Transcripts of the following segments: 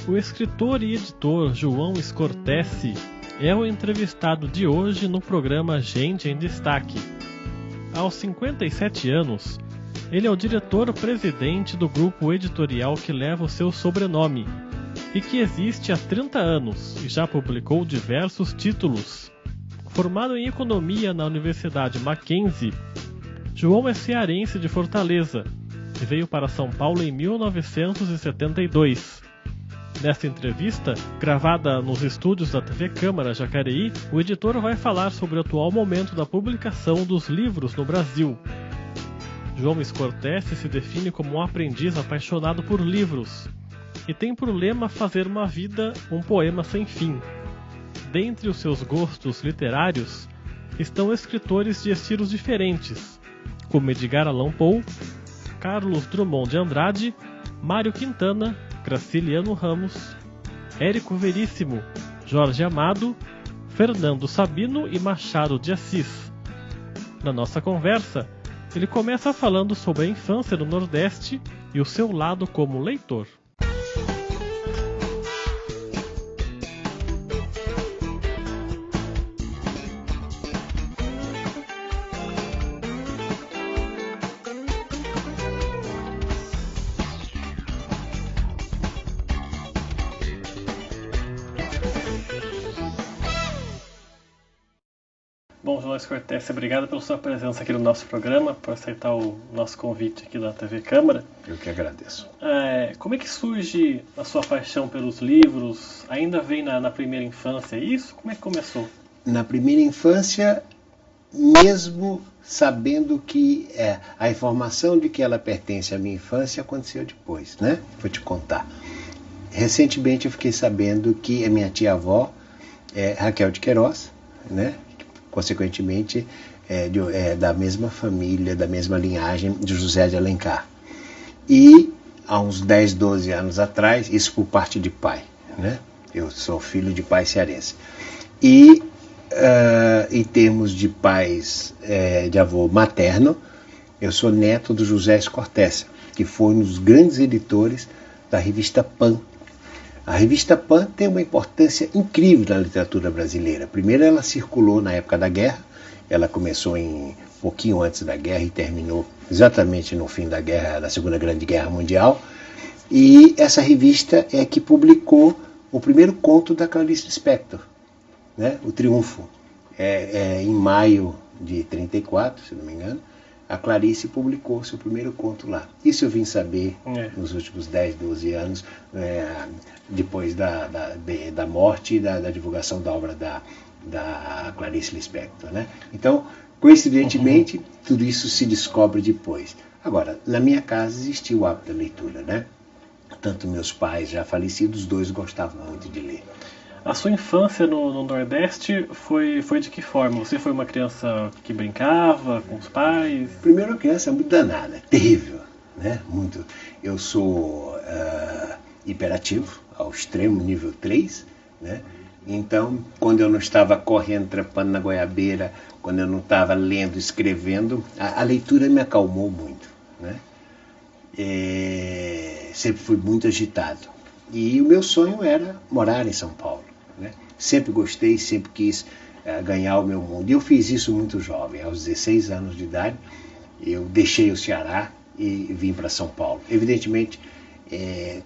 O escritor e editor João Scortese é o entrevistado de hoje no programa Gente em Destaque. Aos 57 anos, ele é o diretor-presidente do grupo editorial que leva o seu sobrenome e que existe há 30 anos e já publicou diversos títulos. Formado em Economia na Universidade Mackenzie, João é cearense de Fortaleza e veio para São Paulo em 1972. Nesta entrevista, gravada nos estúdios da TV Câmara Jacareí, o editor vai falar sobre o atual momento da publicação dos livros no Brasil. João Scortese se define como um aprendiz apaixonado por livros e tem por lema fazer uma vida um poema sem fim. Dentre os seus gostos literários estão escritores de estilos diferentes, como Edgar Allan Poe, Carlos Drummond de Andrade, Mário Quintana, Graciliano Ramos, Érico Veríssimo, Jorge Amado, Fernando Sabino e Machado de Assis. Na nossa conversa, ele começa falando sobre a infância no Nordeste e o seu lado como leitor. Bom, João Scortese, obrigado pela sua presença aqui no nosso programa, por aceitar o nosso convite aqui da TV Câmara. Eu que agradeço. Como é que surge a sua paixão pelos livros? Ainda vem na primeira infância isso? Como é que começou? Na primeira infância, mesmo sabendo que a informação de que ela pertence à minha infância aconteceu depois, né? Vou te contar. Recentemente eu fiquei sabendo que a minha tia-avó é Raquel de Queiroz, né? Consequentemente, da mesma família, da mesma linhagem de José de Alencar. E há uns 10, 12 anos atrás, isso por parte de pai, né? Eu sou filho de pai cearense. E em termos de pais, de avô materno, eu sou neto do José Scortese, que foi um dos grandes editores da revista Pan. A revista Pan tem uma importância incrível na literatura brasileira. Primeiro, ela circulou na época da guerra. Ela começou um pouquinho antes da guerra e terminou exatamente no fim da guerra, da Segunda Grande Guerra Mundial. E essa revista é que publicou o primeiro conto da Clarice Lispector, né? O Triunfo. Em maio de 34, se não me engano, a Clarice publicou seu primeiro conto lá. Isso eu vim saber nos últimos 10, 12 anos, depois da morte e da divulgação da obra da Clarice Lispector, né? Então, coincidentemente, tudo isso se descobre depois. Agora, na minha casa existia o hábito da leitura, né? Tanto meus pais já falecidos, os dois gostavam muito de ler. A sua infância no Nordeste foi de que forma? Você foi uma criança que brincava com os pais? Primeiro, uma criança muito danada, terrível, né? Muito. Eu sou hiperativo, ao extremo, nível 3, né? Então, quando eu não estava correndo, trepando na goiabeira, quando eu não estava lendo, escrevendo, a leitura me acalmou muito, né? Sempre fui muito agitado. E o meu sonho era morar em São Paulo, né? Sempre gostei, sempre quis ganhar o meu mundo. E eu fiz isso muito jovem, aos 16 anos de idade. Eu deixei o Ceará e vim para São Paulo. Evidentemente,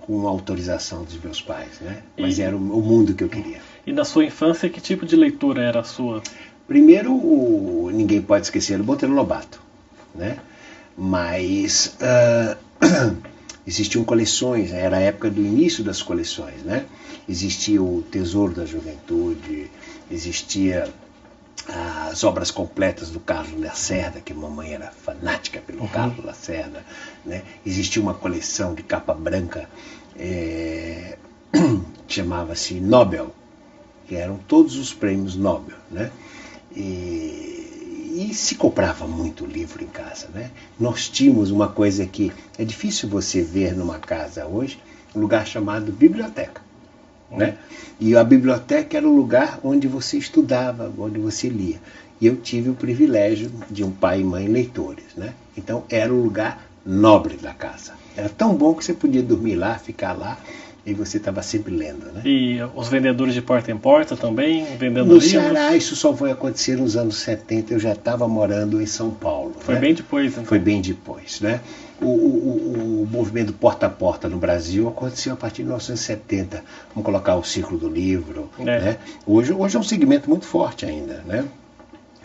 com autorização dos meus pais, né? Mas era o mundo que eu queria. E na sua infância, que tipo de leitura era a sua? Primeiro, ninguém pode esquecer o Monteiro Lobato, né? Mas existiam coleções, era a época do início das coleções, né? Existia o Tesouro da Juventude, existia as obras completas do Carlos Lacerda, que a mamãe era fanática pelo Carlos Lacerda, né? Existia uma coleção de capa branca, chamava-se Nobel, que eram todos os prêmios Nobel, né? E se comprava muito livro em casa, né? Nós tínhamos uma coisa que é difícil você ver numa casa hoje, um lugar chamado biblioteca, né? E a biblioteca era o lugar onde você estudava, onde você lia. E eu tive o privilégio de um pai e mãe leitores, né? Então era o lugar nobre da casa. Era tão bom que você podia dormir lá, ficar lá, e você estava sempre lendo, né? E os vendedores de porta em porta também, vendendo No livros? Ceará, isso só foi acontecer nos anos 70, eu já estava morando em São Paulo. Foi né? bem depois, então. Foi bem depois, né? O movimento porta a porta no Brasil aconteceu a partir de 1970. Vamos colocar o Círculo do Livro. Né? Hoje é um segmento muito forte ainda, né?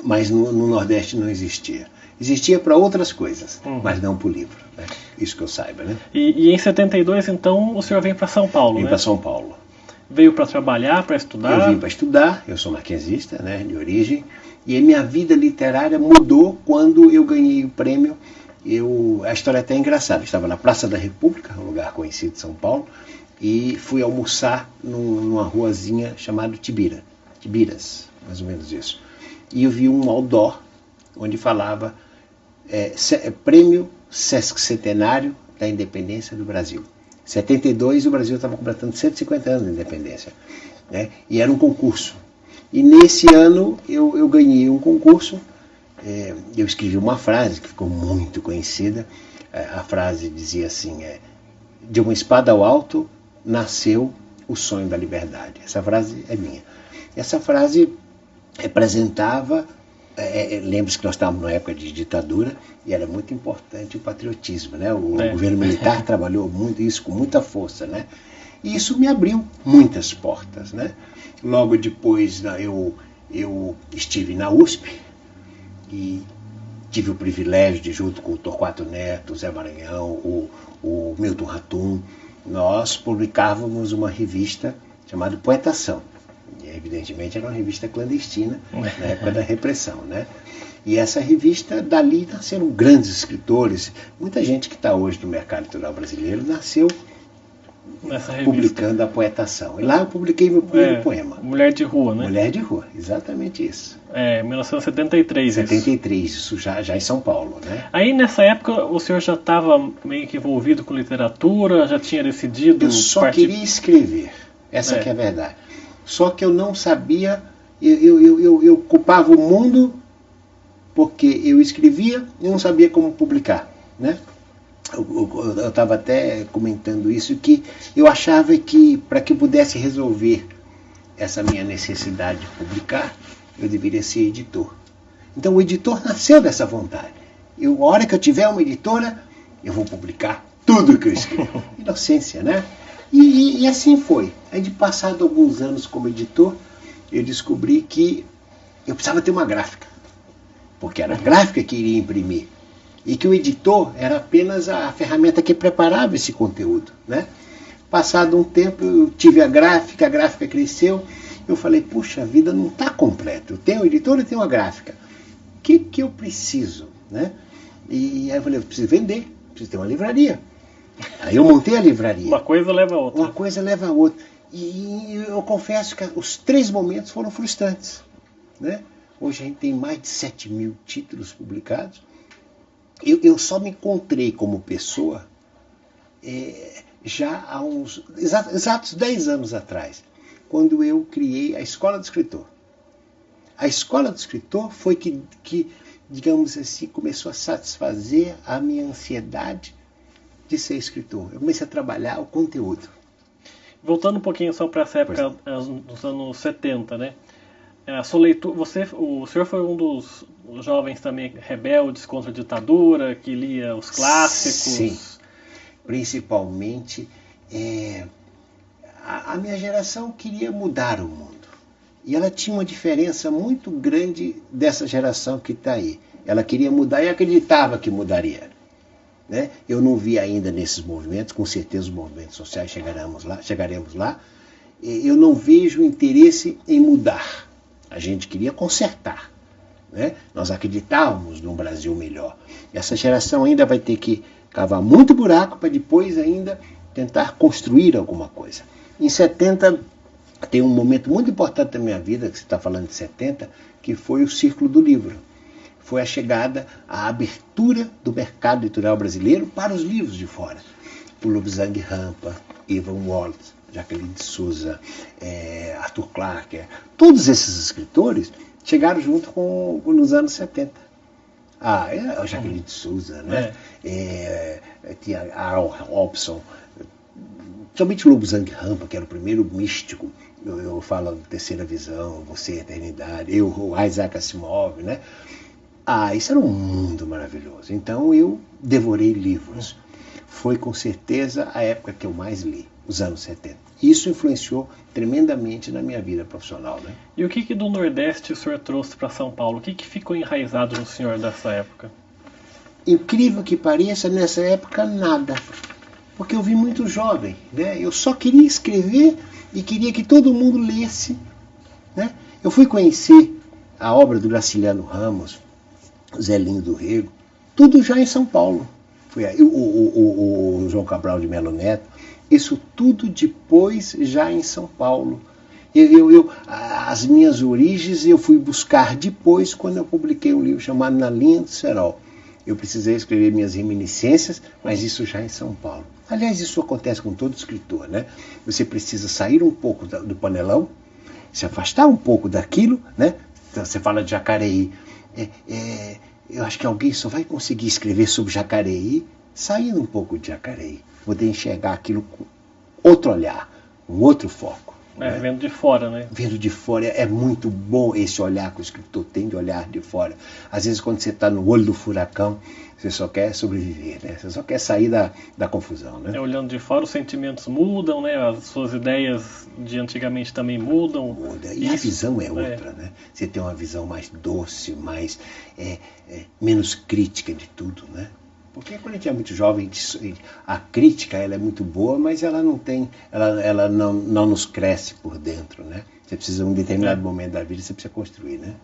Mas no Nordeste não existia. Existia para outras coisas, mas não para o livro. Né? Isso que eu saiba, né? E em 72, então, o senhor vem para São Paulo, Vim né? para São Paulo. Veio para trabalhar, para estudar? Eu vim para estudar, eu sou marquesista, né, de origem, e a minha vida literária mudou quando eu ganhei o prêmio. A história é até engraçada. Eu estava na Praça da República, um lugar conhecido de São Paulo, e fui almoçar numa ruazinha chamada Tibiras, mais ou menos isso. E eu vi um outdoor onde falava Prêmio Sesc Centenário da Independência do Brasil. Em 72 o Brasil estava completando 150 anos de independência. Né? E era um concurso. E nesse ano eu ganhei um concurso. Eu escrevi uma frase que ficou muito conhecida. A frase dizia assim: de uma espada ao alto nasceu o sonho da liberdade. Essa frase é minha. Essa frase representava, lembre-se que nós estávamos numa época de ditadura e era muito importante o patriotismo, né? O governo militar trabalhou muito isso com muita força, né? E isso me abriu muitas portas, né? Logo depois eu estive na USP e tive o privilégio de, junto com o Torquato Neto, o Zé Maranhão, o Milton Ratum, nós publicávamos uma revista chamada Poetação. E, evidentemente, era uma revista clandestina na época da repressão, né? E essa revista, dali nasceram grandes escritores. Muita gente que está hoje no mercado literário brasileiro nasceu publicando a Poetação. E lá eu publiquei meu primeiro poema. Mulher de Rua, né? Mulher de Rua, exatamente isso. 1973. 73, isso já em São Paulo, né? Aí nessa época o senhor já estava meio que envolvido com literatura, já tinha decidido... Eu só queria escrever, essa que é a verdade. Só que eu não sabia, eu culpava o mundo porque eu escrevia e não sabia como publicar, né? Eu estava até comentando isso, que eu achava que para que eu pudesse resolver essa minha necessidade de publicar, eu deveria ser editor. Então o editor nasceu dessa vontade. A hora que eu tiver uma editora, eu vou publicar tudo que eu escrevo. Inocência, né? E assim foi. Aí, de passado alguns anos como editor, eu descobri que eu precisava ter uma gráfica, porque era a gráfica que iria imprimir, e que o editor era apenas a ferramenta que preparava esse conteúdo, né? Passado um tempo, eu tive a gráfica cresceu, eu falei, puxa, a vida não está completa. Eu tenho o editor e tenho a gráfica. O que eu preciso, né? E aí eu falei, eu preciso vender, preciso ter uma livraria. Aí eu montei a livraria. Uma coisa leva a outra. Uma coisa leva a outra. E eu confesso que os 3 momentos foram frustrantes, né? Hoje a gente tem mais de 7.000 títulos publicados. Eu só me encontrei como pessoa já há uns exatos 10 anos atrás, quando eu criei a Escola do Escritor. A Escola do Escritor foi que, digamos assim, começou a satisfazer a minha ansiedade de ser escritor. Eu comecei a trabalhar o conteúdo. Voltando um pouquinho só para essa época dos anos 70, né? A sua leitura, o senhor foi um dos jovens também rebeldes contra a ditadura, que lia os clássicos. Sim, principalmente a minha geração queria mudar o mundo. E ela tinha uma diferença muito grande dessa geração que está aí. Ela queria mudar e acreditava que mudaria. Né? Eu não vi ainda nesses movimentos, com certeza os movimentos sociais chegaremos lá. Eu não vejo interesse em mudar. A gente queria consertar. Né? Nós acreditávamos num Brasil melhor. Essa geração ainda vai ter que cavar muito buraco para depois ainda tentar construir alguma coisa. Em 70 tem um momento muito importante da minha vida, que você está falando de 70, que foi o Círculo do Livro. Foi a chegada, a abertura do mercado literário brasileiro para os livros de fora. O Lobsang Rampa, Evan Wallace, Jacqueline de Souza, Arthur Clarke, todos esses escritores chegaram junto nos anos 70. A Jacqueline de Souza, né? Tinha Aaron Robson, Somente Lobsang Rampa, que era o primeiro místico, eu falo de Terceira Visão, Você, Eternidade, o Isaac Asimov, né? Isso era um mundo maravilhoso. Então eu devorei livros. Foi com certeza a época que eu mais li, os anos 70. Isso influenciou tremendamente na minha vida profissional, né? E o que do Nordeste o senhor trouxe para São Paulo? O que ficou enraizado no senhor dessa época? Incrível que pareça, nessa época nada. Porque eu vim muito jovem, né? Eu só queria escrever e queria que todo mundo lesse, né? Eu fui conhecer a obra do Graciliano Ramos, Zelinho do Rego, tudo já em São Paulo. Foi aí, o João Cabral de Melo Neto, isso tudo depois já em São Paulo. As minhas origens eu fui buscar depois quando eu publiquei um livro chamado Na Linha do Serol. Eu precisei escrever minhas reminiscências, mas isso já em São Paulo. Aliás, isso acontece com todo escritor, né? Você precisa sair um pouco do panelão, se afastar um pouco daquilo, né? Então, você fala de Jacareí. Eu acho que alguém só vai conseguir escrever sobre Jacareí saindo um pouco de Jacareí. Poder enxergar aquilo com outro olhar, um outro foco. Né? Vendo de fora, né? Vendo de fora é muito bom esse olhar que o escritor tem de olhar de fora. Às vezes quando você está no olho do furacão, você só quer sobreviver, né? Você só quer sair da confusão, né? Olhando de fora, os sentimentos mudam, né? As suas ideias de antigamente também mudam. Muda. E a visão é outra, né? Você tem uma visão mais doce, mais menos crítica de tudo, né? Porque quando a gente é muito jovem, a crítica ela é muito boa, mas ela não tem, ela não nos cresce por dentro, né? Você precisa, em um determinado momento da vida, você precisa construir, né?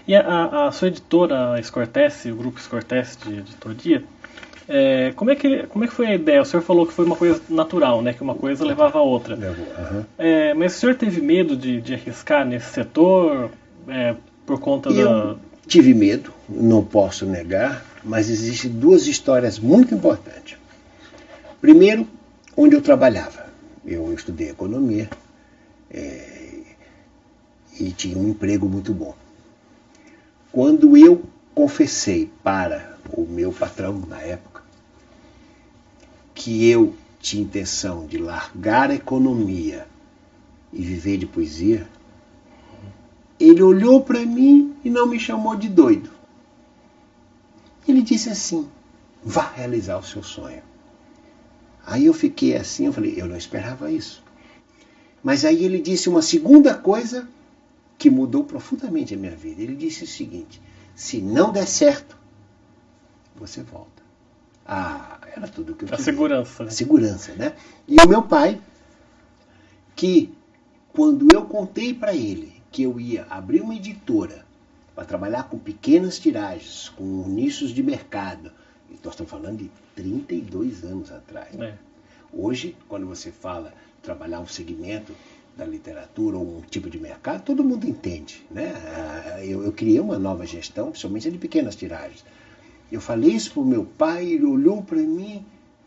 E a sua editora, a Scortese, o grupo Scortese de editoria, como é que foi a ideia? O senhor falou que foi uma coisa natural, né? Que uma coisa levava a outra. Mas o senhor teve medo de arriscar nesse setor por conta Eu tive medo, não posso negar, mas existem duas histórias muito importantes. Primeiro, onde eu trabalhava. Eu estudei economia e tinha um emprego muito bom. Quando eu confessei para o meu patrão, na época, que eu tinha intenção de largar a economia e viver de poesia, ele olhou para mim e não me chamou de doido. Ele disse assim: vá realizar o seu sonho. Aí eu fiquei assim, eu falei, eu não esperava isso. Mas aí ele disse uma segunda coisa que mudou profundamente a minha vida. Ele disse o seguinte: se não der certo, você volta. Era tudo o que eu queria. A segurança. Né? A segurança, né? E o meu pai, que quando eu contei para ele que eu ia abrir uma editora para trabalhar com pequenas tiragens, com nichos de mercado, e nós estamos falando de 32 anos atrás. Hoje, quando você fala trabalhar um segmento da literatura ou um tipo de mercado, todo mundo entende, né? Eu criei uma nova gestão, principalmente de pequenas tiragens. Eu falei isso para o meu pai, ele olhou para mim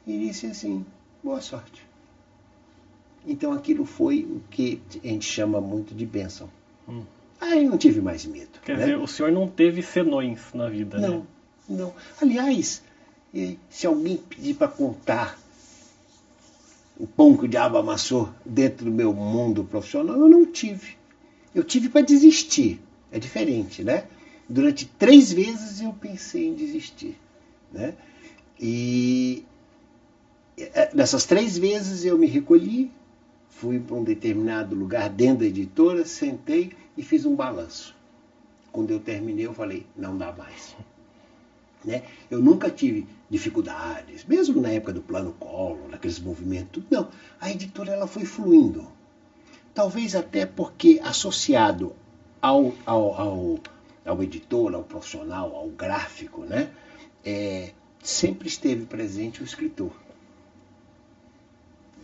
e disse assim: boa sorte. Então aquilo foi o que a gente chama muito de bênção. Aí eu não tive mais medo. Quer dizer, o senhor não teve senões na vida, não, né? Não. Aliás, se alguém pedir para contar o pão que o diabo amassou dentro do meu mundo profissional, eu não tive. Eu tive para desistir. É diferente, né? Durante 3 vezes eu pensei em desistir, né? E nessas 3 vezes eu me recolhi, fui para um determinado lugar dentro da editora, sentei e fiz um balanço. Quando eu terminei, eu falei, não dá mais. Né? Eu nunca tive dificuldades, mesmo na época do Plano Collor, naqueles movimentos, não. A editora ela foi fluindo. Talvez até porque associado ao editor, ao profissional, ao gráfico, né? Sempre esteve presente o escritor.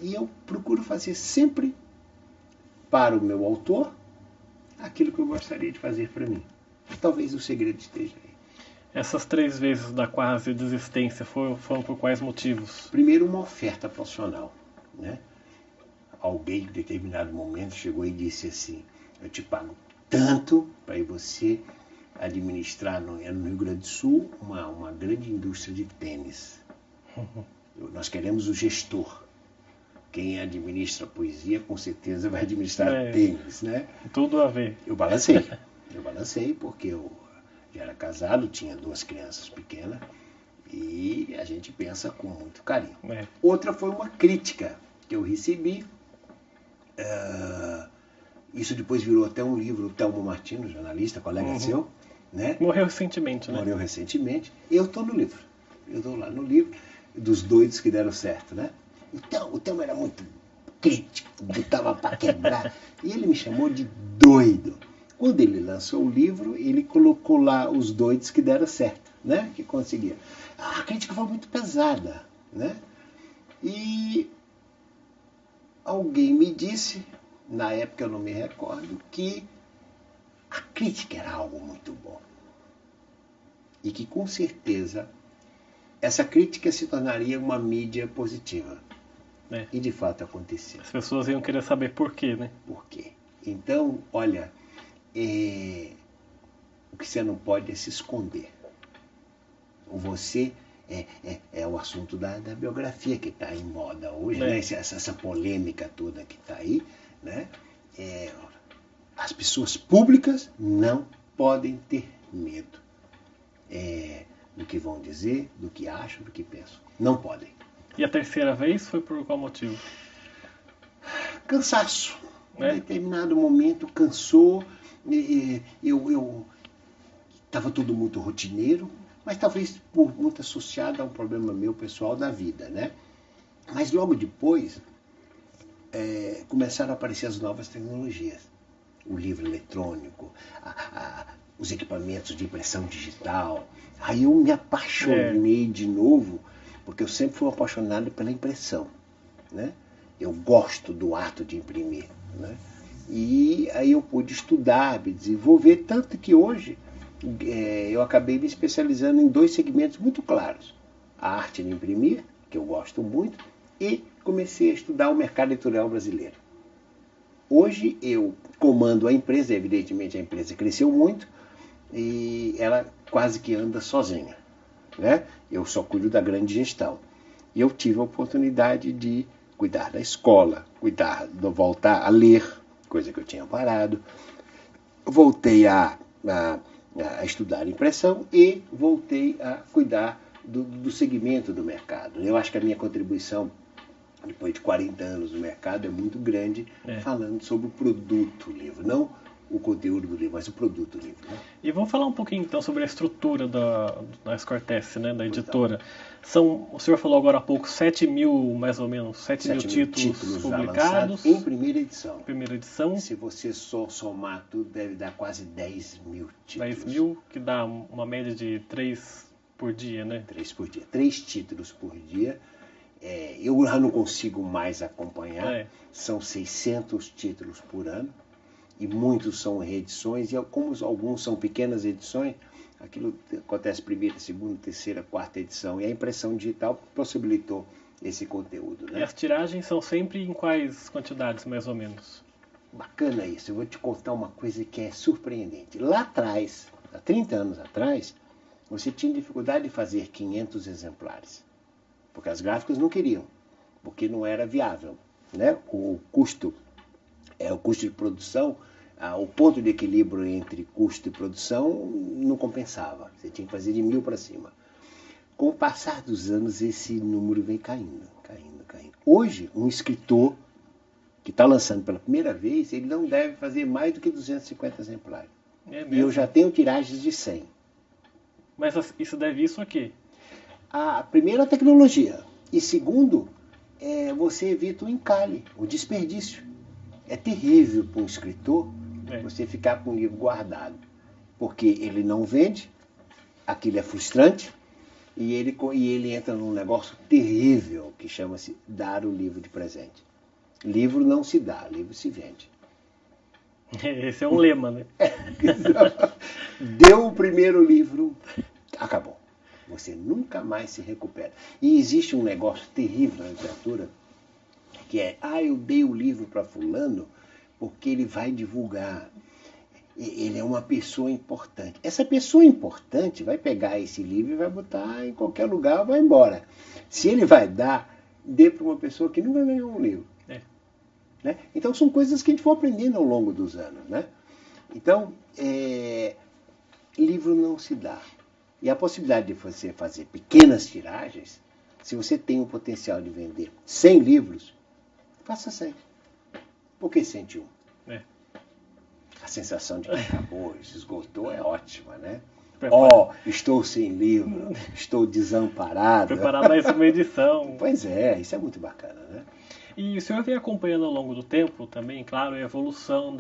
E eu procuro fazer sempre para o meu autor aquilo que eu gostaria de fazer para mim. Talvez o segredo esteja aí. Essas 3 vezes da quase desistência foram por quais motivos? Primeiro, uma oferta profissional, né? Alguém em determinado momento chegou e disse assim: eu te pago tanto para você administrar no Rio Grande do Sul uma grande indústria de tênis. Nós queremos o gestor. quem administra poesia com certeza vai administrar tênis, né? Tudo a ver. Eu balancei porque eu já era casado, tinha 2 crianças pequenas e a gente pensa com muito carinho. Outra foi uma crítica que eu recebi. Isso depois virou até um livro, o Telmo Martino, jornalista, colega seu, né? Morreu recentemente, né? Morreu recentemente. Eu estou no livro. Eu estou lá no livro dos doidos que deram certo, né? O Telmo era muito crítico, botava para quebrar. E ele me chamou de doido. Quando ele lançou o livro, ele colocou lá os doidos que deram certo, né? Que conseguiram. A crítica foi muito pesada, né? E alguém me disse, na época eu não me recordo, que a crítica era algo muito bom. E que com certeza essa crítica se tornaria uma mídia positiva. E de fato aconteceu. As pessoas iam querer saber por quê, né? Por quê? Então, olha, o que você não pode é se esconder. Você é o assunto da biografia que está em moda hoje, né? Essa polêmica toda que está aí, né? As pessoas públicas não podem ter medo do que vão dizer, do que acham, do que pensam. Não podem. E a terceira vez foi por qual motivo? Cansaço. Em determinado momento cansou. Eu estava tudo muito rotineiro, mas talvez muito associado a um problema meu pessoal da vida, né? Mas logo depois começaram a aparecer as novas tecnologias. O livro eletrônico, os equipamentos de impressão digital. Aí eu me apaixonei de novo, porque eu sempre fui apaixonado pela impressão, né? Eu gosto do ato de imprimir, né? E aí eu pude estudar, me desenvolver, tanto que hoje eu acabei me especializando em 2 segmentos muito claros. A arte de imprimir, que eu gosto muito, e comecei a estudar o mercado editorial brasileiro. Hoje eu comando a empresa, evidentemente a empresa cresceu muito, e ela quase que anda sozinha, né? Eu só cuido da grande gestão. E eu tive a oportunidade de cuidar da escola, voltar a ler, coisa que eu tinha parado. Voltei a estudar impressão e voltei a cuidar do segmento do mercado. Eu acho que a minha contribuição, depois de 40 anos no mercado, é muito grande, falando sobre o produto livro, não o conteúdo do livro, mas o produto do livro. Né? E vamos falar um pouquinho então sobre a estrutura da Escortece, né, da editora. O senhor falou agora há pouco 7 mil, mais ou menos, 7 mil títulos publicados. Em primeira edição. Primeira edição. Se você somar tudo, deve dar quase 10 mil títulos. 10 mil, que dá uma média de 3 por dia, né? 3 por dia. 3 títulos por dia. Eu já não consigo mais acompanhar. São 600 títulos por ano. E muitos são reedições, e como alguns são pequenas edições, aquilo acontece primeira, segunda, terceira, quarta edição. E a impressão digital possibilitou esse conteúdo. Né? E as tiragens são sempre em quais quantidades, mais ou menos? Bacana isso. Eu vou te contar uma coisa que é surpreendente. Lá atrás, há 30 anos atrás, você tinha dificuldade de fazer 500 exemplares. Porque as gráficas não queriam, porque não era viável. Né? O custo de produção, o ponto de equilíbrio entre custo e produção não compensava. Você tinha que fazer de 1000 para cima. Com o passar dos anos, esse número vem caindo. Hoje, um escritor que está lançando pela primeira vez, ele não deve fazer mais do que 250 exemplares. E eu já tenho tiragens de 100. Mas isso deve isso a quê? Primeiro, a tecnologia. E segundo, você evita o encalhe, o desperdício. É terrível para um escritor você ficar com o livro guardado, porque ele não vende, aquilo é frustrante, e ele entra num negócio terrível que chama-se dar o livro de presente. Livro não se dá, livro se vende. Esse é um lema, né? Deu o primeiro livro, acabou. Você nunca mais se recupera. E existe um negócio terrível na literatura, que eu dei o livro para fulano porque ele vai divulgar. Ele é uma pessoa importante. Essa pessoa importante vai pegar esse livro e vai botar em qualquer lugar, vai embora. Se ele vai dar, dê para uma pessoa que nunca ganhou um livro. Né? Então são coisas que a gente for aprendendo ao longo dos anos. Né? Então, livro não se dá. E a possibilidade de você fazer pequenas tiragens, se você tem o potencial de vender 100 livros, faça 100. Por que 101? A sensação de que acabou, se esgotou é ótima, né? Estou sem livro, estou desamparado. Preparar mais uma edição. Pois é, isso é muito bacana, né? E o senhor vem acompanhando ao longo do tempo também, claro, a evolução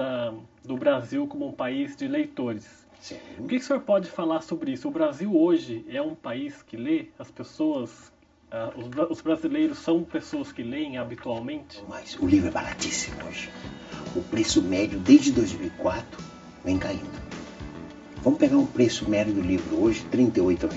do Brasil como um país de leitores. Sim. O que o senhor pode falar sobre isso? O Brasil hoje é um país que lê? As pessoas, os brasileiros são pessoas que leem habitualmente? Mas o livro é baratíssimo hoje. O preço médio desde 2004 vem caindo. Vamos pegar um preço médio do livro hoje, R$ 38.